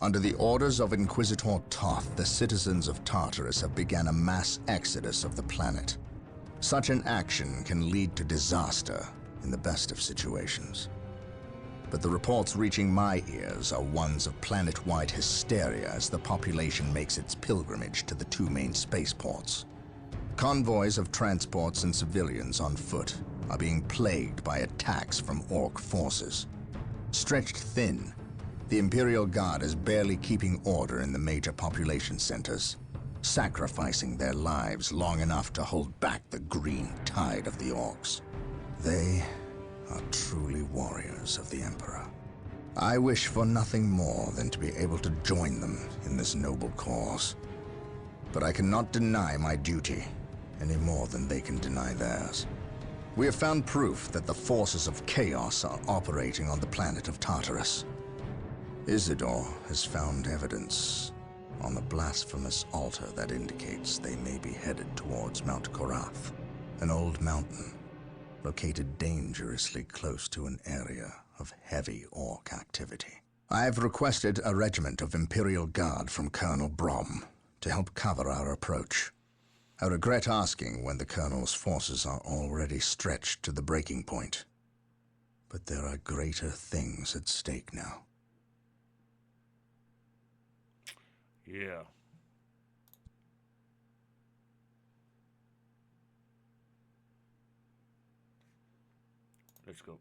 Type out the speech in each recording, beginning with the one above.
Under the orders of Inquisitor Toth, the citizens of Tartarus have begun a mass exodus of the planet. Such an action can lead to disaster in the best of situations. But the reports reaching my ears are ones of planet-wide hysteria as the population makes its pilgrimage to the two main spaceports. Convoys of transports and civilians on foot are being plagued by attacks from Orc forces. Stretched thin, the Imperial Guard is barely keeping order in the major population centers, sacrificing their lives long enough to hold back the green tide of the Orcs. They are truly warriors of the Emperor. I wish for nothing more than to be able to join them in this noble cause. But I cannot deny my duty any more than they can deny theirs. We have found proof that the forces of chaos are operating on the planet of Tartarus. Isidore has found evidence on the blasphemous altar that indicates they may be headed towards Mount Korath, an old mountain located dangerously close to an area of heavy Orc activity. I have requested a regiment of Imperial Guard from Colonel Brom to help cover our approach. I regret asking when the Colonel's forces are already stretched to the breaking point, but there are greater things at stake now. Yeah. Let's go.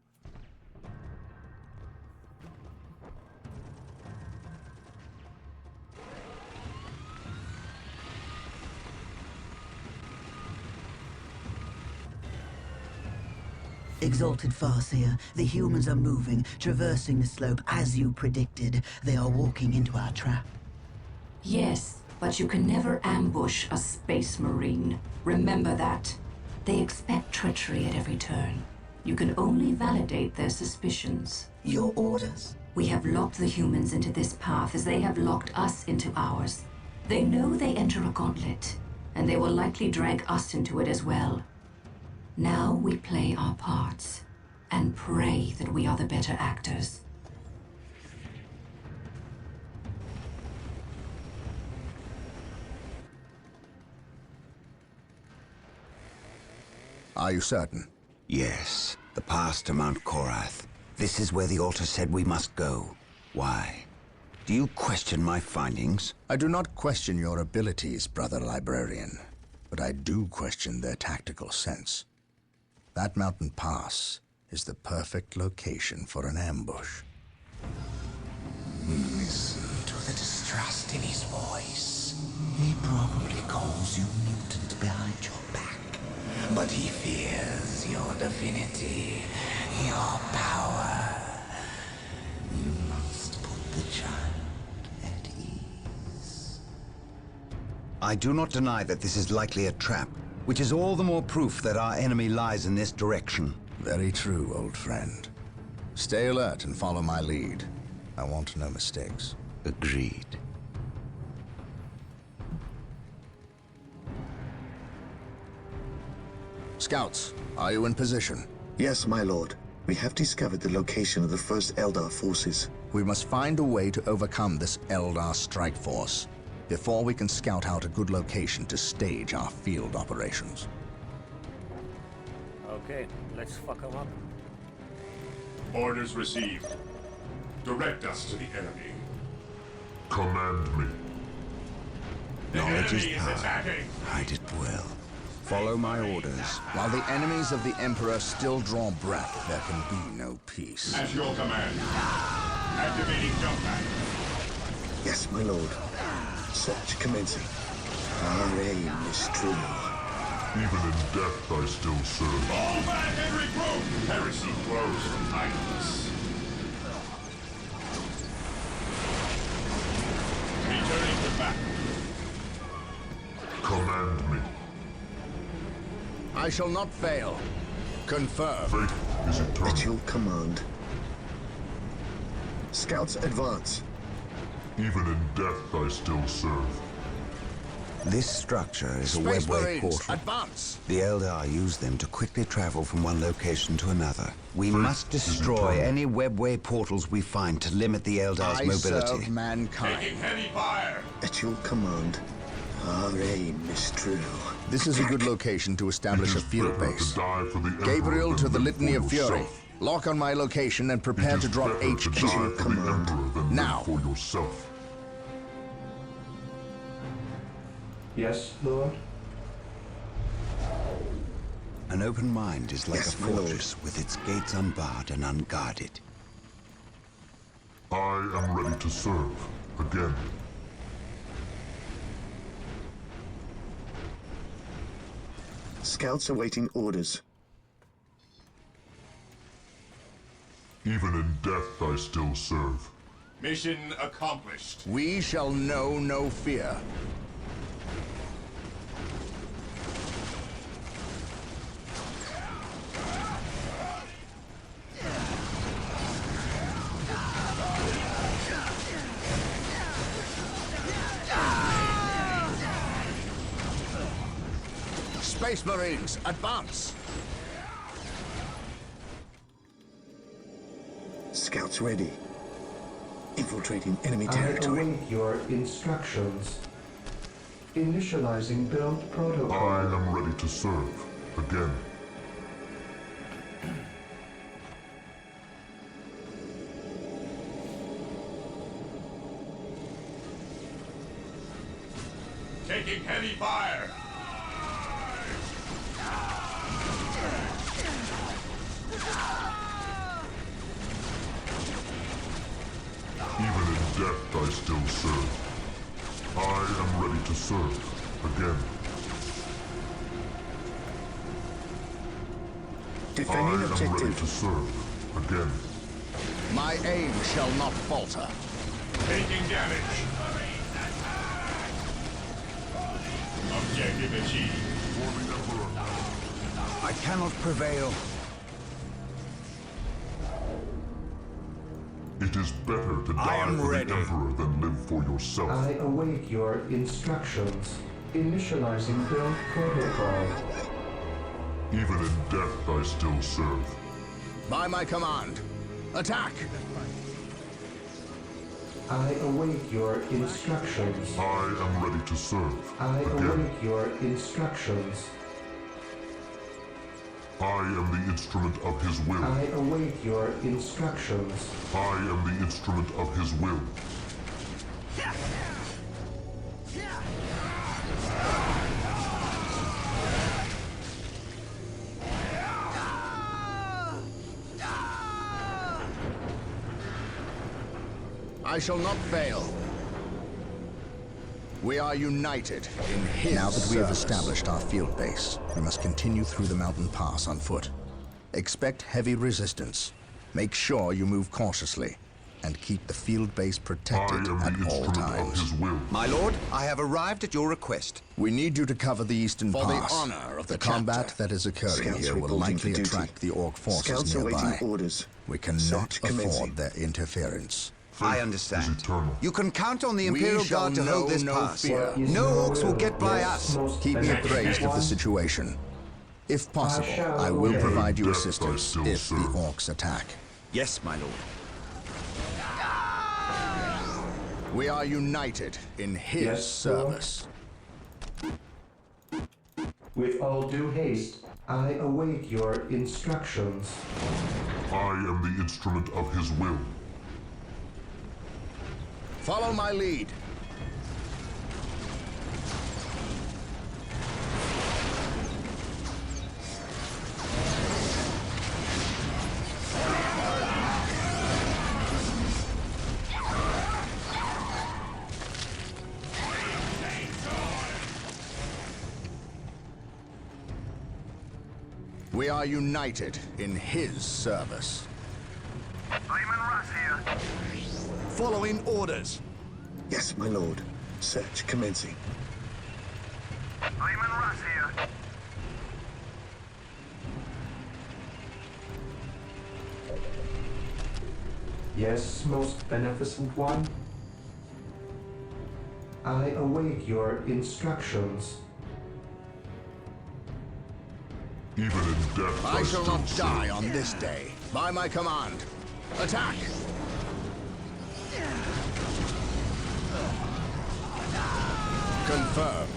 Exalted Farseer, the humans are moving, traversing the slope as you predicted. They are walking into our trap. Yes, but you can never ambush a space marine. Remember that. They expect treachery at every turn. You can only validate their suspicions. Your orders? We have locked the humans into this path as they have locked us into ours. They know they enter a gauntlet, and they will likely drag us into it as well. Now we play our parts, and pray that we are the better actors. Are you certain? Yes, the path to Mount Korath. This is where the altar said we must go. Why? Do you question my findings? I do not question your abilities, brother librarian, but I do question their tactical sense. That mountain pass is the perfect location for an ambush. Listen to the distrust in his voice. He probably calls you mutant behind your back, but he fears your divinity, your power. You must put the child at ease. I do not deny that this is likely a trap, which is all the more proof that our enemy lies in this direction. Very true, old friend. Stay alert and follow my lead. I want no mistakes. Agreed. Scouts, are you in position? Yes, my lord. We have discovered the location of the first Eldar forces. We must find a way to overcome this Eldar strike force before we can scout out a good location to stage our field operations. Okay, let's fuck them up. Orders received. Direct us to the enemy. Command me. The Knowledge is enemy is power. attacking. Hide it well. Follow my orders. While the enemies of the Emperor still draw breath, there can be no peace. At your command. Activating jump pad. Yes, my lord. Search commencing. Our aim is true. Even in death I still serve. Fall back and regroup! Heresy grows from idleness. Returning to battle. Command me. I shall not fail. Confirm. Fate is eternal. At your command. Scouts advance. Even in death I still serve. This structure is a Space webway Marines, portal. advance! The Eldar use them to quickly travel from one location to another. We must destroy any webway portals we find to limit the Eldar's I mobility. serve mankind. Taking heavy fire. At your command, our aim is true. This is a good location to establish a field Better base. to die for the Gabriel Emperor to the than Litany live of for Fury. yourself. Lock on my location and prepare It to is drop better to die HQ. for the Command. Emperor than Now. live for yourself. Yes, Lord? An open mind is like Yes, a my lord. fortress with its gates unbarred and unguarded. I am ready to serve. Again. Scouts awaiting orders. Even in death I still serve. Mission accomplished. We shall know no fear. Space Marines, advance! Scouts ready. Infiltrating enemy I territory. await your instructions. Initializing build protocol. I am ready to serve. Again. Taking heavy fire. Even in death I still serve. I am ready to serve. Again. I Defending am ready objective. to serve. Again. My aim shall not falter. Taking damage. Objective achieved. For the Emperor. I cannot prevail. It is better to die am for ready. the Emperor than live for yourself. I await your instructions. Initializing build protocol. Even in death I still serve. By my command, attack! I await your instructions. I am ready to serve. I Again. await your instructions. I am the instrument of his will. I await your instructions. I am the instrument of his will. I shall not fail. We are united in his Now that we have established our field base, we must continue through the mountain pass on foot. Expect heavy resistance. Make sure you move cautiously and keep the field base I protected am at the all instrument of times. his will. My lord, I have arrived at your request. We need you to cover the eastern For the pass. honor of the the combat chapter. that is occurring Scouts here will reporting likely for duty. attract the Orc forces Scouts nearby. awaiting orders. We cannot Search commencing. afford their interference. I Is understand. eternal. You can count on the We Imperial shall Guard to hold know this no pass. fear. No orcs will get by us. Keep me appraised of the situation. If possible, I will obey. provide you Death I assistance still if the serve. Orcs attack. Yes, my lord. We are united in his Yes, Lord. service. With all due haste, I await your instructions. I am the instrument of his will. Follow my lead. We are united in his service. Following orders. Yes, my lord. Search commencing. Yes, most beneficent one. I await your instructions. Even in death, I shall still not serve. die on this day. By my command. Attack! Confirmed.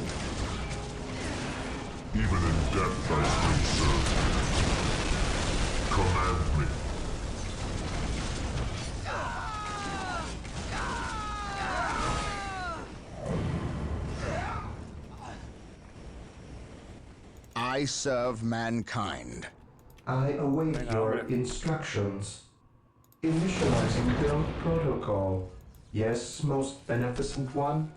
Even in death, I still serve. Command me. I serve mankind. I await your instructions. Initializing build protocol. Yes, most beneficent one?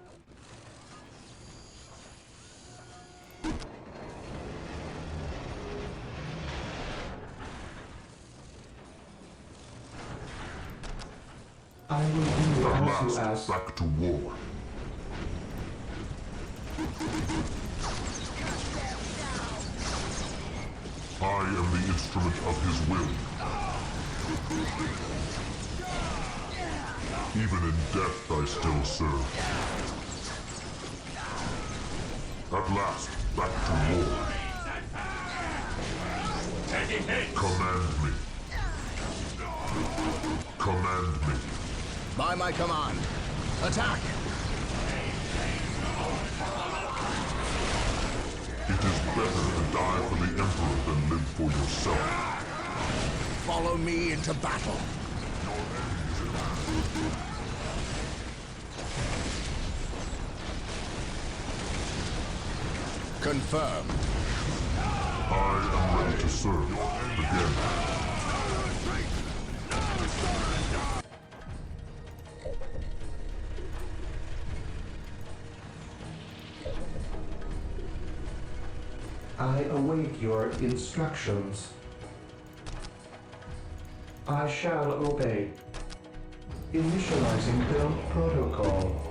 I will do At as you last, ask. back to war. I am the instrument of his will. Even in death, I still serve. At last, back to war. Command me. Command me. By my command. Attack! It is better to die for the Emperor than live for yourself. Follow me into battle. Confirmed. I am ready to serve. Again. I await your instructions. I shall obey. Initializing build protocol.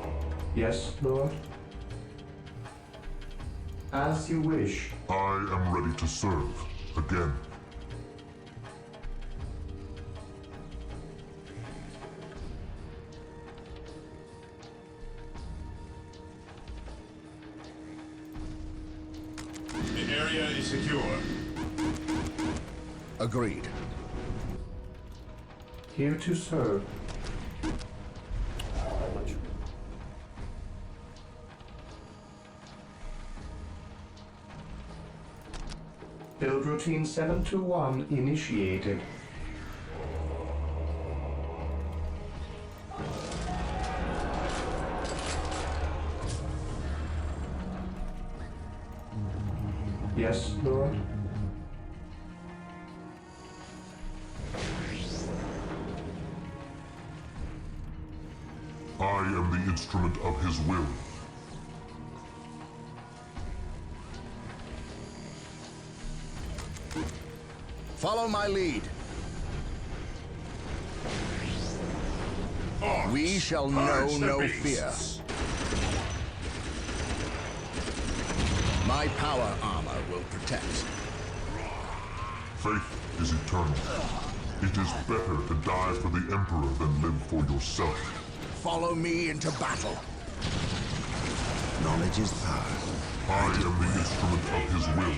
Yes, Lord? As you wish. I am ready to serve. Again. The area is secure. Agreed. Here to serve. Build routine 721 initiated. Yes, Lord? I am the instrument of his will. Follow my lead. We shall know no fear. My power armor will protect. Faith is eternal. It is better to die for the Emperor than live for yourself. Follow me into battle. Knowledge is power. I am the instrument of his will.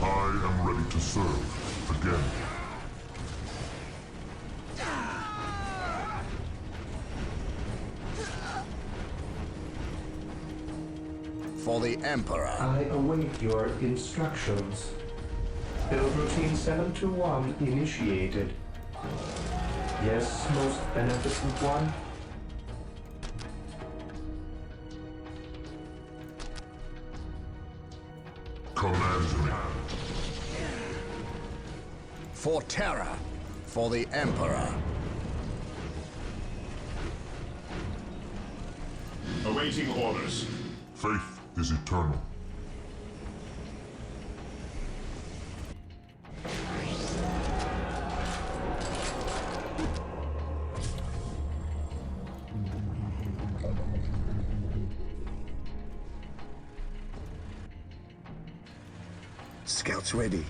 I am ready to serve. Again. For the Emperor. I await your instructions. Build routine 721 initiated. Yes, most beneficent one? Command me. For terror. For the Emperor. Awaiting orders. Faith is eternal. Scouts ready.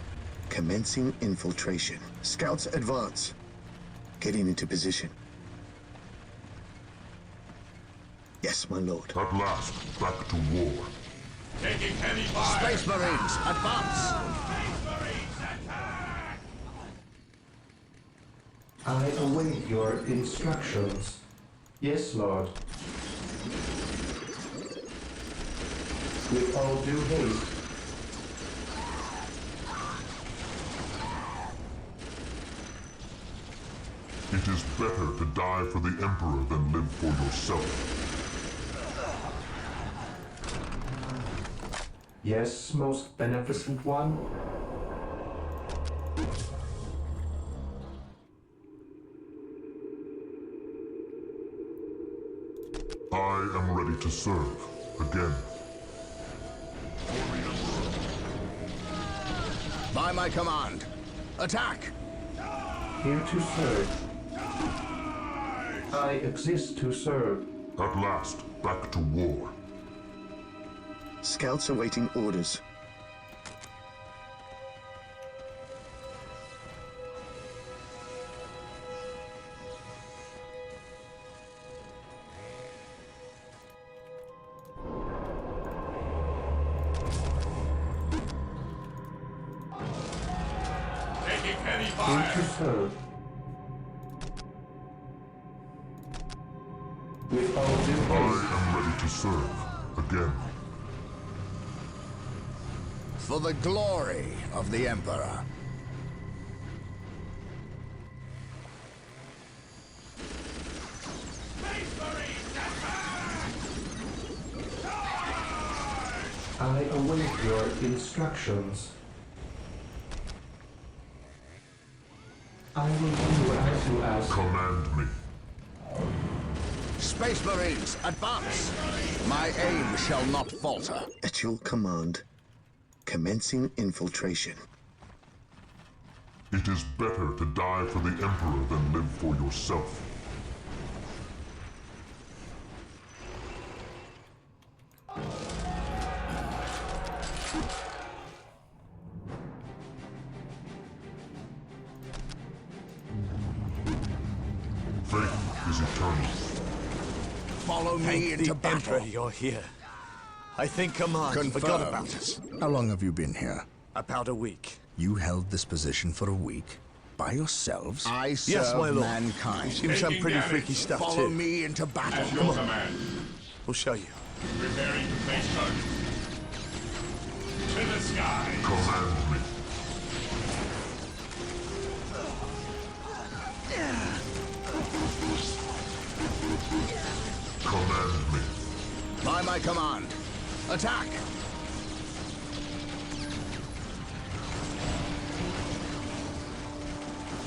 Commencing infiltration. Scouts advance. Getting into position. Yes, my lord. At last, back to war. Taking heavy fire. Space Marines, advance! I await your instructions. Yes, Lord. With all due haste. It is better to die for the Emperor than live for yourself. Yes, most beneficent one. I am ready to serve. Again. By my command, attack! Here to serve. I exist to serve. At last, back to war. Scouts awaiting orders. Taking heavy Here fire. to serve. With all due haste. I am ready to serve. Again. For the glory of the Emperor. I await your instructions. I will do as you ask. Command me. Space Marines, advance! My aim shall not falter. At your command. Commencing infiltration. It is better to die for the Emperor than live for yourself. Faith is eternal. Follow me into battle. Emperor, you're here. I think Command Confirmed. forgot about us. How long have you been here? About a week. You held this position for a week? By yourselves? I serve Yes, my lord. mankind. Seen some Taking pretty damage. freaky stuff Follow too. me into battle. At your command. We'll show you. Preparing to face target. To the sky. Command me. Command me. By my command, attack!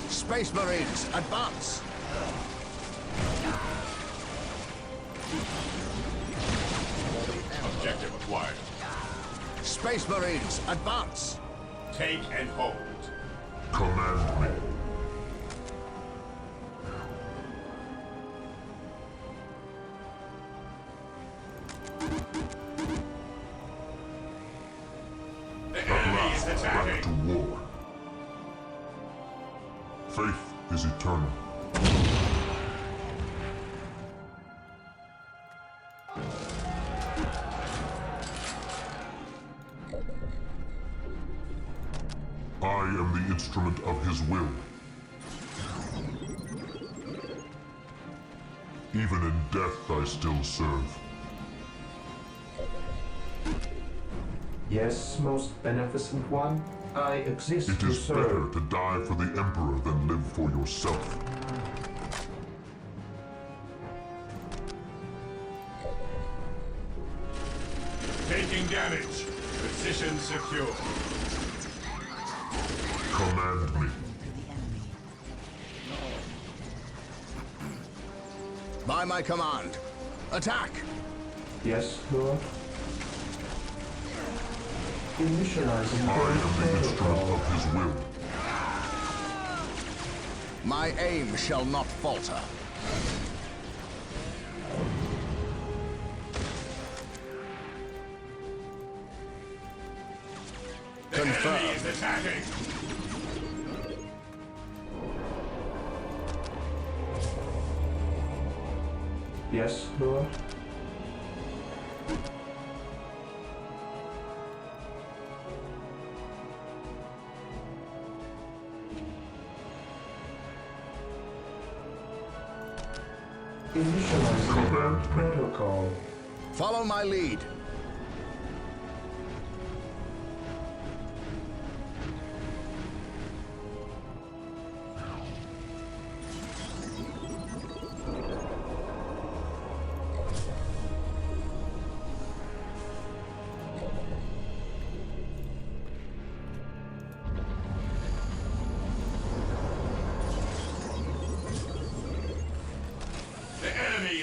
Space Marines, advance! Objective acquired. Space Marines, advance! Take and hold. Command me. The At enemy is last, back to attacking. war. Faith is eternal. I am the instrument of his will. Even in death, I still serve. Yes, most beneficent one. I exist It to is better serve. to die for the Emperor than live for yourself. Taking damage. Position secure. Command me. By my command, attack! Yes, Lord. Initializing I am the the instrument protocol. of his will. My aim shall not falter. The enemy Confirmed. is attacking. Yes, Lord. Initializing build protocol. Follow my lead.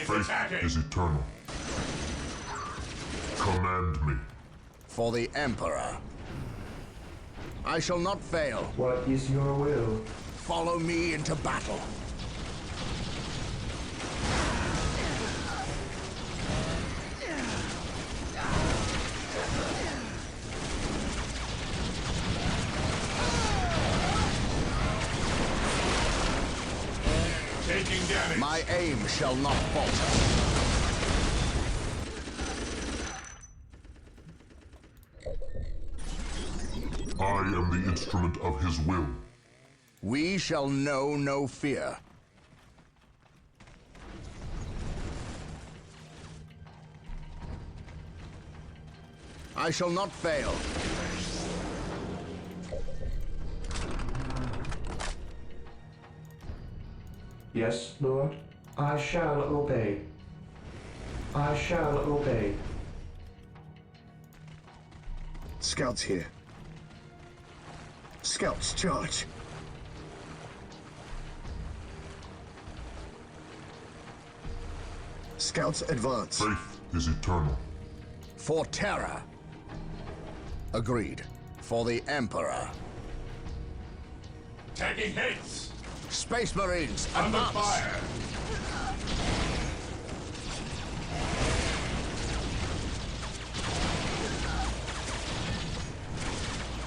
Faith is eternal. Command me. For the Emperor. I shall not fail. What is your will? Follow me into battle. Taking damage. My aim shall not falter. I am the instrument of his will. We shall know no fear. I shall not fail. Yes, Lord. I shall obey. I shall obey. Scouts here. Scouts, charge. Scouts, advance. Faith is eternal. For terror. Agreed. For the Emperor. Taking hits. Space Marines, Under advance! fire.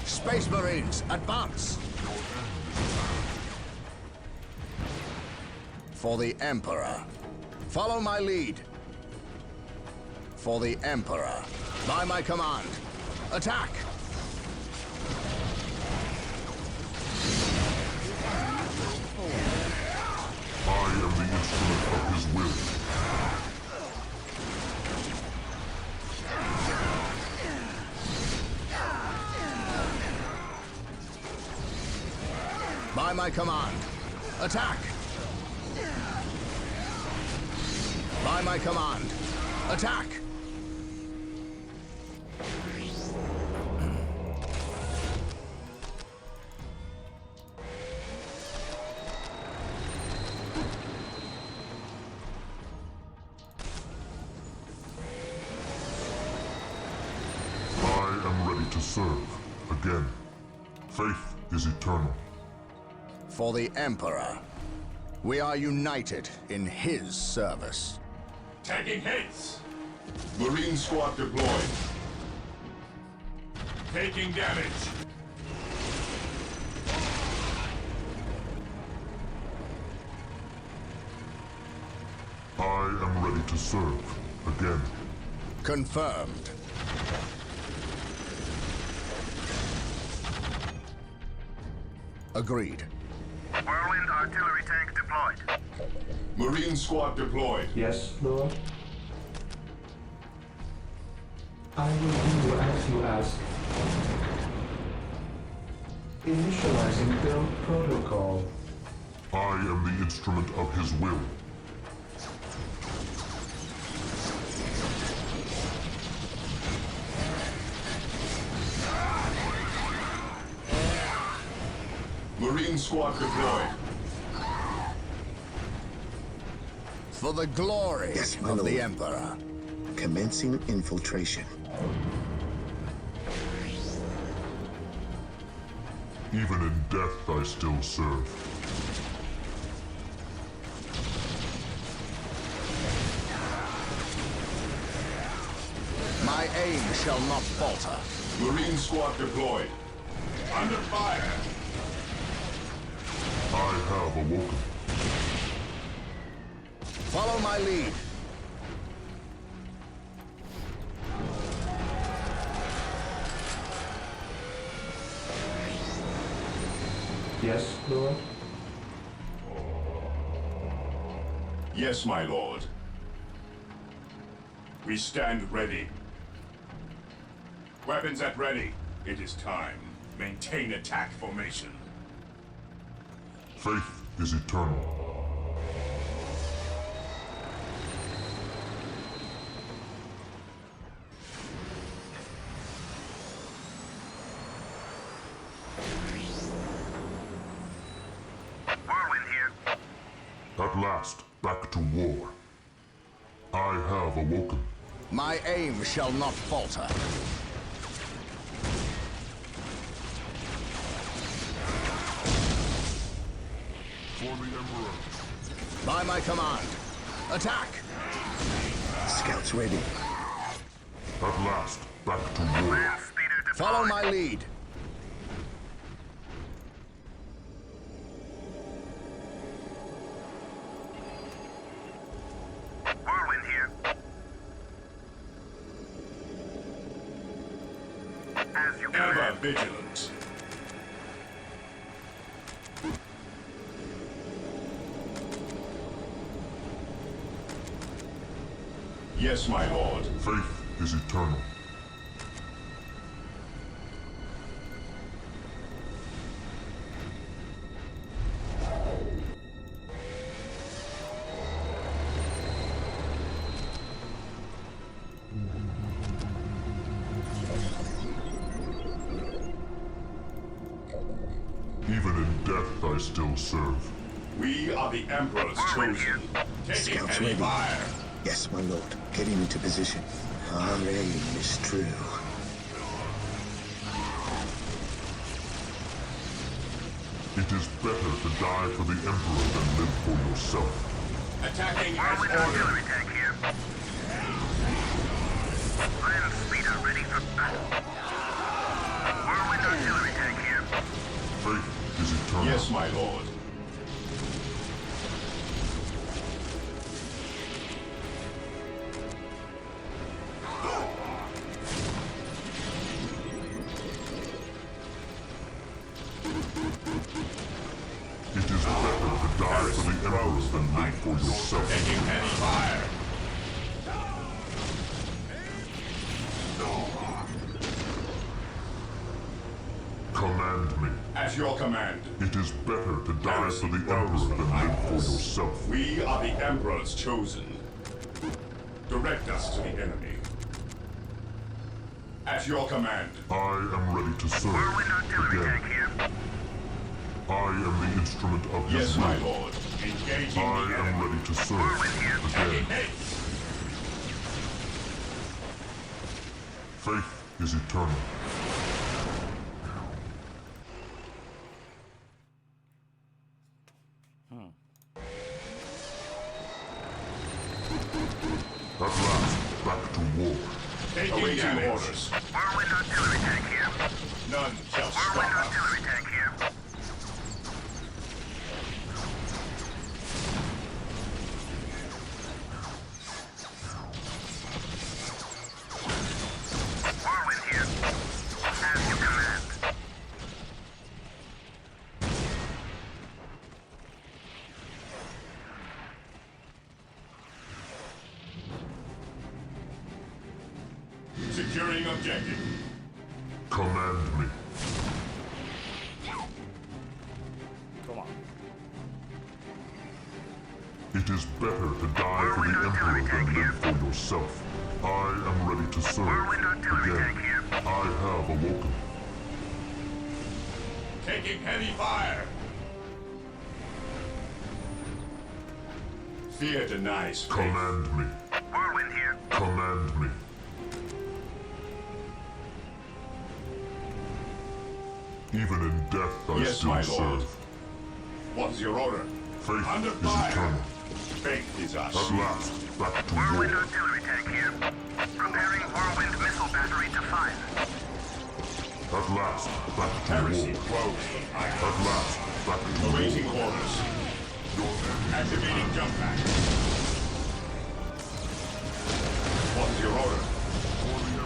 Space Marines, advance! For the Emperor. Follow my lead. For the Emperor. By my command. Attack! I am the instrument of his will. By my command. Attack! By my command. Attack! I am ready to serve. Again. Faith is eternal. For the Emperor. We are united in his service. Taking hits. Marine squad deployed. Taking damage. I am ready to serve. Again. Confirmed. Agreed. Whirlwind artillery tank deployed. Marine squad deployed. Yes, Lord. I will do as you ask. Initializing build protocol. I am the instrument of his will. Marine squad deployed. For the glory Yes, my of lord. the Emperor. Commencing infiltration. Even in death I still serve. My aim shall not falter. Marine squad deployed. Under fire. I have awoken. Follow my lead. Yes, Lord. Yes, my lord. We stand ready. Weapons at ready. It is time. Maintain attack formation. Faith is eternal. Whirlwind here. At last, back to war. I have awoken. My aim shall not falter. For the Emperor. By my command. Attack! Scouts ready. At last, back to war. Land speeder deployed. Follow my lead. Whirlwind here. As you Ever command. vigilant. Yes, my lord. Faith is eternal. Even in death, I still serve. We are the Emperor's chosen. Taking Scouts heavy ready. fire. Yes, my lord. Getting into position. Our aim is true. It is better to die for the Emperor than live for yourself. Attacking as Whirlwind ordered. artillery tank here. Land speeder ready for battle. Whirlwind artillery tank here. Faith is eternal. Yes, my lord. It is better to die for the Emperor than live for yourself. Taking heavy fire. Command me. At your command. It is better to die for the Emperor than live for yourself. We are the Emperor's chosen. Direct us to the enemy. At your command. I am ready to serve. Whirlwind artillery tank Again, here. I am the instrument of Yes, his my will. lord. Engaging I the am enemy. ready to serve. Whirlwind here. Taking Again, haste. faith is eternal. At last, back to war. Taking Awaiting damage. orders. Whirlwind artillery tank here. None shall stop Whirlwind us. artillery tank here. Whirlwind here. As you command. Securing objective. Command me. Come on. It is better to die for the Emperor than live for yourself. I am ready to serve. Whirlwind artillery Again, tank here. I have awoken. Taking heavy fire. Fear denies faith. Command me. Whirlwind here. Command me. Even in death, I Yes, still my lord. serve. What is your order? Faith Under is fire. eternal. Faith is our At shield. last, back to Whirlwind war. artillery tank here. Preparing whirlwind missile battery to fire. At last, back to Heresy war. grows from At iron. last, back to Awaiting war. orders. Activating jump pack. What is your order?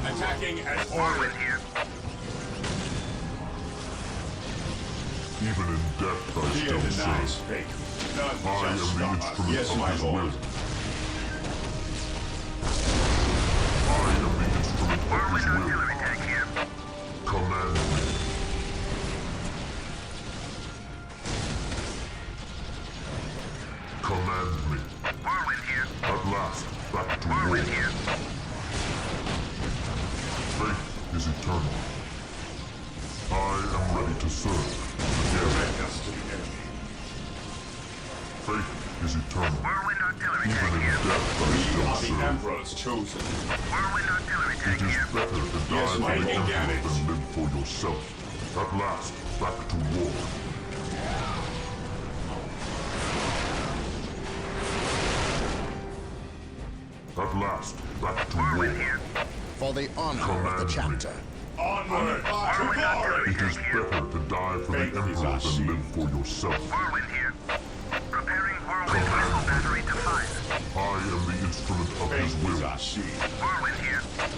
Attacking as Whirlwind ordered. here. Even in death, I Fear still denies serve. faith. I am the instrument of his will. I am the instrument of his will. Command me. Command me. At last, back to war. Faith is eternal. I am ready to serve. Direct us to the enemy. Faith is eternal. Even in death, I We still are the serve. Emperor's chosen. It is better to die Yes, for my the lord. Emperor than live for yourself. At last, back to war. At last, back to war. For the honor of the chapter. Onward to glory! It is better to die for the Faith is Emperor our than shield. live for yourself. I am the instrument of his Faith is will. our shield.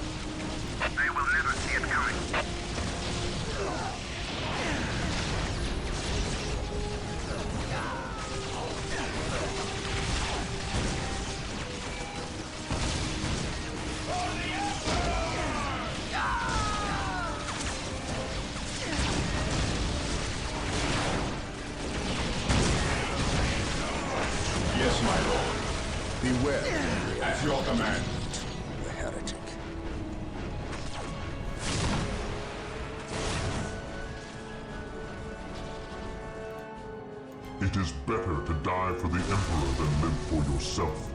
Yes, my lord. Beware the angry At your command. the heretic. It is better to die for the Emperor than live for yourself.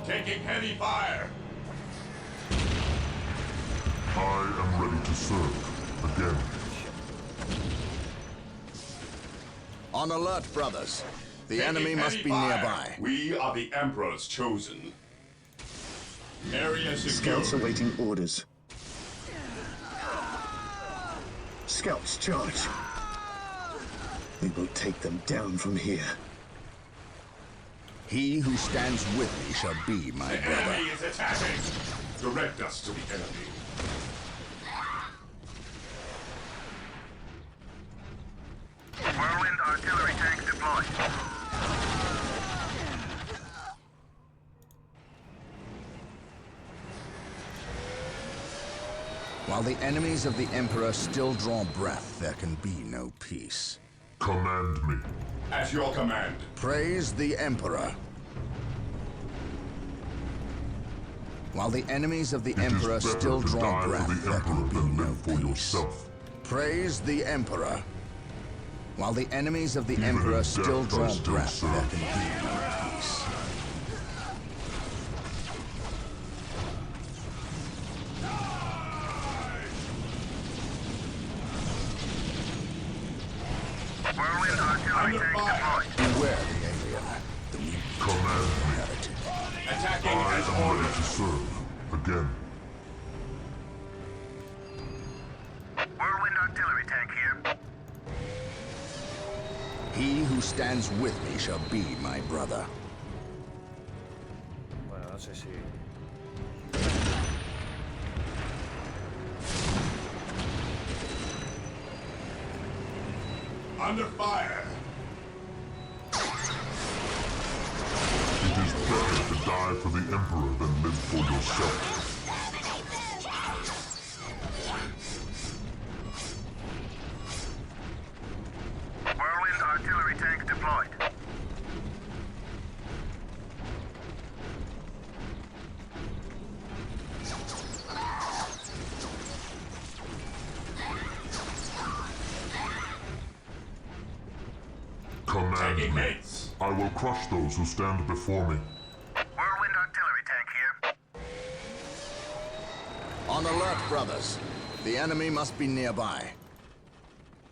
Taking heavy fire. I am ready to serve. Again. On alert, brothers. The Taking enemy must heavy be fire. nearby. We are the Emperor's chosen. Area Scouts secure. awaiting orders. Scouts charge. We will take them down from here. He who stands with me shall be my The brother. enemy is attacking. Direct us to the enemy. Whirlwind artillery tank deployed. While the enemies of the Emperor still draw breath, there can be no peace. Command me. At your command. Praise the Emperor. While the enemies of the It is Emperor better still to draw die for breath, the there can Emperor be than no live for peace. yourself. Praise the Emperor. While the enemies of the Even Emperor in still death, I draw still breath, there serve. can be no peace. Whirlwind artillery Under tank fire. deployed. Beware the alien, the weak Command me. heretic. Attacking I as am ready ordered. to serve. Again. Whirlwind artillery tank here. He who stands with me shall be my brother. Bueno, no sé si... Under fire. It is better to die for the Emperor than live for yourself. Whirlwind artillery tank deployed. Command Taking me. hits. I will crush those who stand before me. Whirlwind artillery tank here. On alert, brothers. The enemy must be nearby.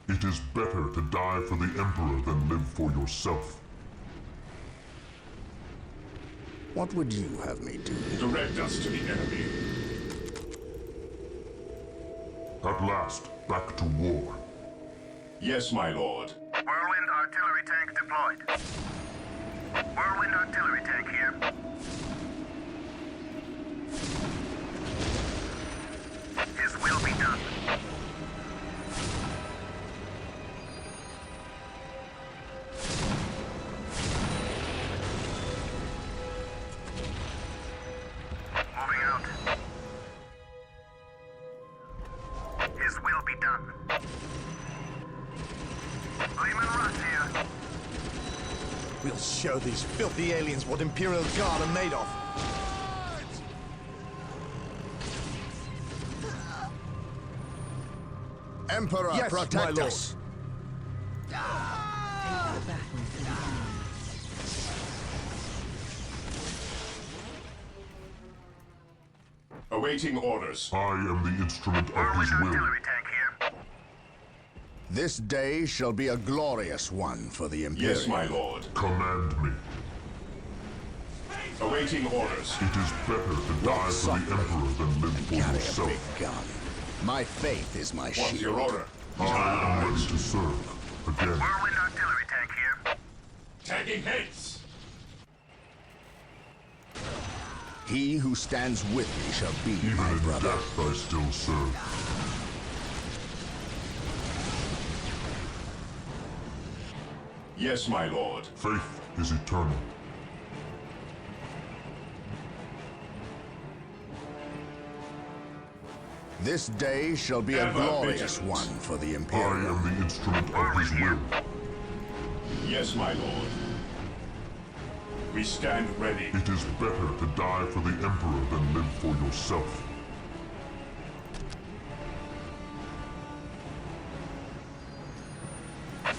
It is better to die for the Emperor than live for yourself. What would you have me do? Direct us to the enemy. At last, back to war. Yes, my lord. Whirlwind artillery tank deployed. Whirlwind artillery tank here. His will be done. Moving out. His will be done. Lehman Russ here. We'll show these filthy aliens what Imperial Guard are made of. Emperor, Yes, my protect lord. us! Awaiting orders. I am the instrument of Whirlwind his will. artillery tank here. This day shall be a glorious one for the Imperium. Yes, my lord. Command me. Awaiting orders. It is better to die for the Emperor than live for Carry a yourself. big gun. My faith is my What's shield. your order? I am ready to serve. Again. Whirlwind artillery tank here. Tagging heads. He who stands with me shall be Even my in brother. death I still serve. Yes, my lord. Faith is eternal. This day shall be a Ever glorious vigilant. one for the I Imperium. am the instrument of his will. Yes, my lord. We stand ready. It is better to die for the Emperor than live for yourself.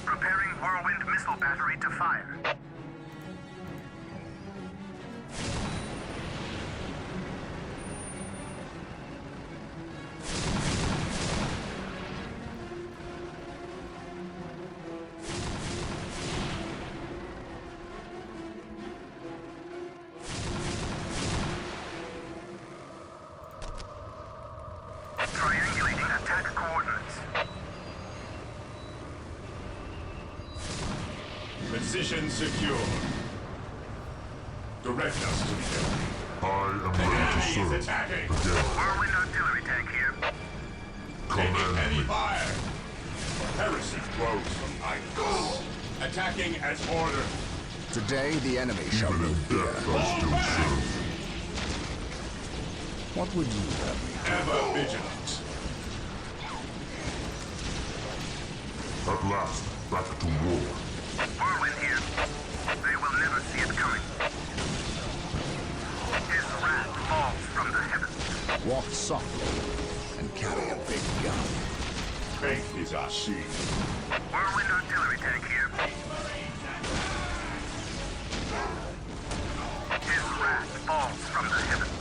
Preparing Whirlwind missile battery to fire. Triangulating attack coordinates. Position secure. Direct us to the enemy. I am The ready to enemy is serve. attacking. Again. Whirlwind artillery tank here. Taking Command heavy me. fire. Heresy grows from idols. Attacking as ordered. Today the enemy shall Even in move here. death I still serve. What would you have me? Ever vigilant. At last, back to war. Whirlwind here. They will never see it coming. His wrath falls from the heavens. Walk softly and carry a big gun. Faith is our shield. Whirlwind artillery tank here. His wrath falls from the heavens.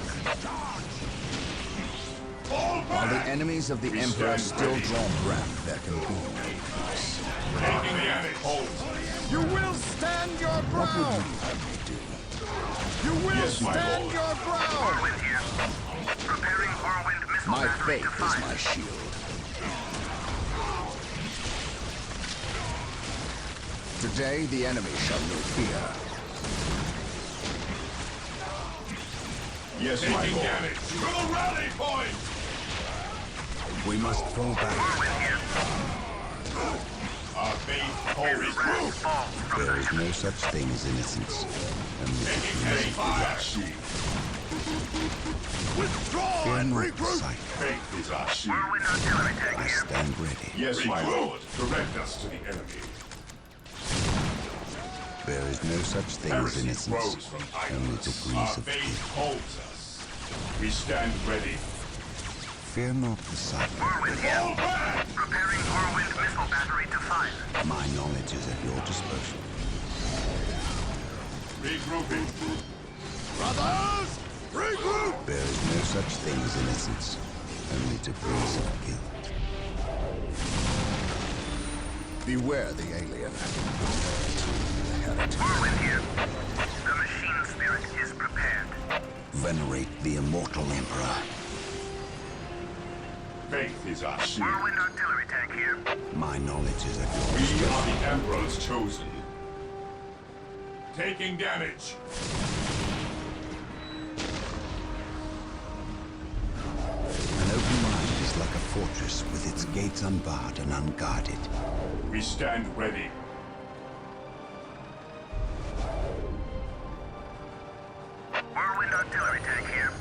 While the enemies of the We Emperor stand still ready. draw breath, there can be no peace. Taking the enemy. Hold. You will stand your What would ground! you have me do? You will Yes, my stand lord. your ground! Whirlwind here. Preparing Whirlwind missile My battery faith to is fire. my shield. Today the enemy shall move here. Yes, my lord. Damage. To the rally point. We must fall back. Whirlwind here. Our faith His holds wrath true. falls from the There is heavens. no such thing as innocence. Only Taking the heavy of fire. Shield. Withdraw Fear and not the regroup! sight. Faith is our shield. Whirlwind artillery tank I here. stand ready. Yes, my lord. Direct us to the enemy. There is no such thing as Heresy innocence. grows from Only idols. degrees Our of faith guilt. holds us. We stand ready. Fear not the sight. Whirlwind here. Fall back! Preparing Whirlwind missile battery to fire. My knowledge is at your disposal. Regrouping. Brothers! Regroup! There is no such thing as innocence. Only degrees of guilt. Beware the alien. The heretic. Whirlwind here. The machine spirit is prepared. Venerate the immortal Emperor. Faith is our shield. Whirlwind artillery tank here. My knowledge is at your We disposal. are the Emperor's chosen. Taking damage. An open mind is like a fortress with its gates unbarred and unguarded. We stand ready. Whirlwind artillery tank here.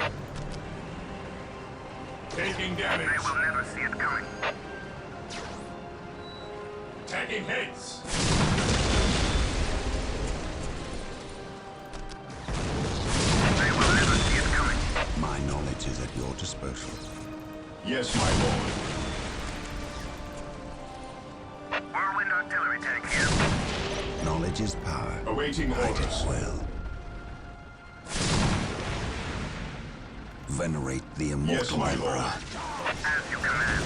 Taking damage. They will never see it coming. Tagging hits. They will never see it coming. My knowledge is at your disposal. Yes, my lord. Whirlwind artillery tank here. Knowledge is power. Awaiting Hide orders. it well. Venerate the immortal Yes, my Emperor. lord. As you command.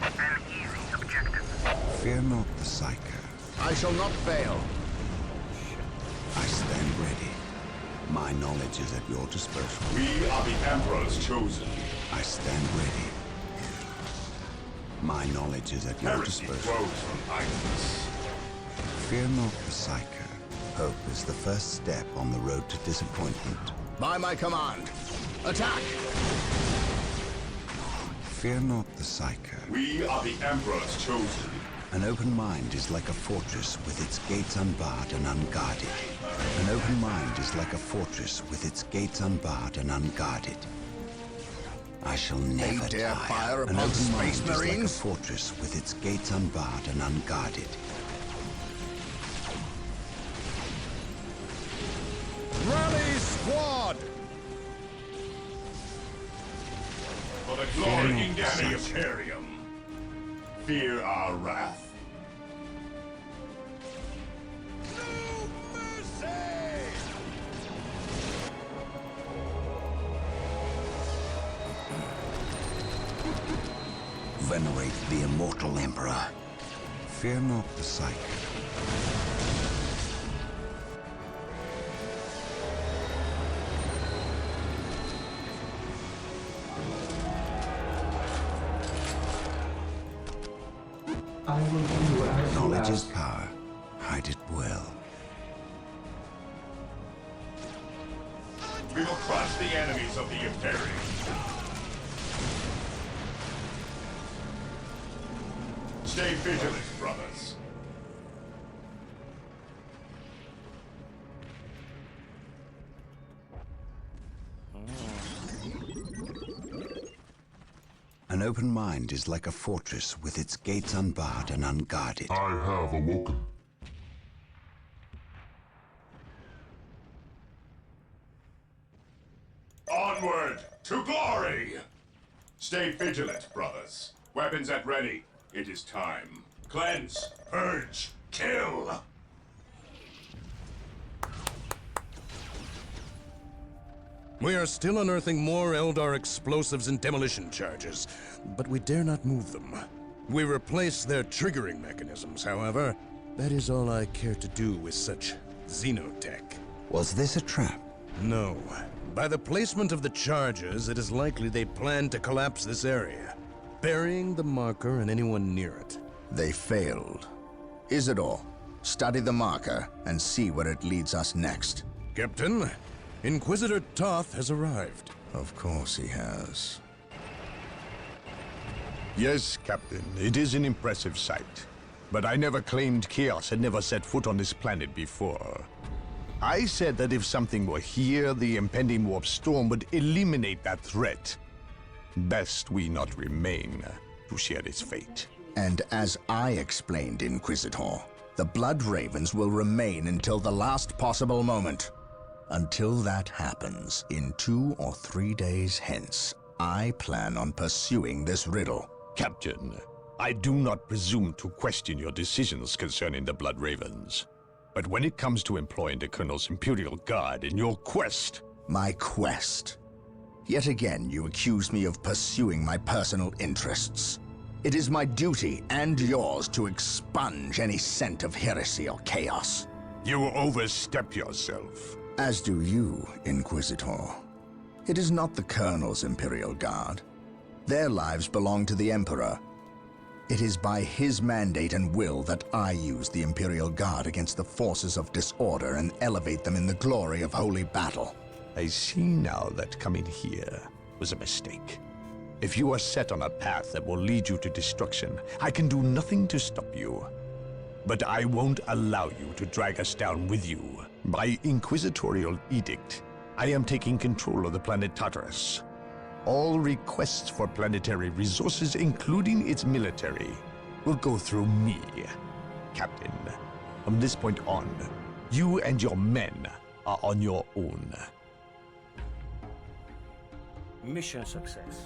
An easy objective. Fear not the Psyker. I shall not fail. I stand ready. My knowledge is at your disposal. We are the Emperor's chosen. I stand ready. My knowledge is at your Heresy disposal. grows from idleness. Fear not the Psyker. Hope is the first step on the road to disappointment. By my command. Attack! Fear not the Psyker. We are the Emperor's chosen. An open mind is like a fortress with its gates unbarred and unguarded. An open mind is like a fortress with its gates unbarred and unguarded. I shall never dare tire. fire An upon open Space mind is like a Marines? fortress with its gates unbarred and unguarded. Rally squad! For the glory and Danny of Imperium. Fear our wrath. Venerate the immortal Emperor. Fear not the Psyker. I will do as you Knowledge is ask. power. Hide it well. We will crush the enemies of the Imperium. Stay vigilant, brothers. An open mind is like a fortress with its gates unbarred and unguarded. I have awoken. Onward to glory! Stay vigilant, brothers. Weapons at ready. It is time. Cleanse, purge, kill! We are still unearthing more Eldar explosives and demolition charges, but we dare not move them. We replace their triggering mechanisms, however. That is all I care to do with such xenotech. Was this a trap? No. By the placement of the charges, it is likely they plan to collapse this area, burying the marker and anyone near it. They failed. Isidore, study the marker and see where it leads us next. Captain, Inquisitor Toth has arrived. Of course he has. Yes, Captain, it is an impressive sight. But I never claimed Chaos had never set foot on this planet before. I said that if something were here, the impending warp storm would eliminate that threat. Best we not remain to share its fate. And as I explained, Inquisitor, the Blood Ravens will remain until the last possible moment. Until that happens, in 2 or 3 days hence, I plan on pursuing this riddle. Captain, I do not presume to question your decisions concerning the Blood Ravens. But when it comes to employing the Colonel's Imperial Guard in your quest... My quest? Yet again you accuse me of pursuing my personal interests. It is my duty and yours to expunge any scent of heresy or chaos. You overstep yourself. As do you, Inquisitor. It is not the Colonel's Imperial Guard. Their lives belong to the Emperor. It is by his mandate and will that I use the Imperial Guard against the forces of disorder and elevate them in the glory of holy battle. I see now that coming here was a mistake. If you are set on a path that will lead you to destruction, I can do nothing to stop you. But I won't allow you to drag us down with you. By inquisitorial edict, I am taking control of the planet Tartarus. All requests for planetary resources, including its military, will go through me, Captain. From this point on, you and your men are on your own. Mission success.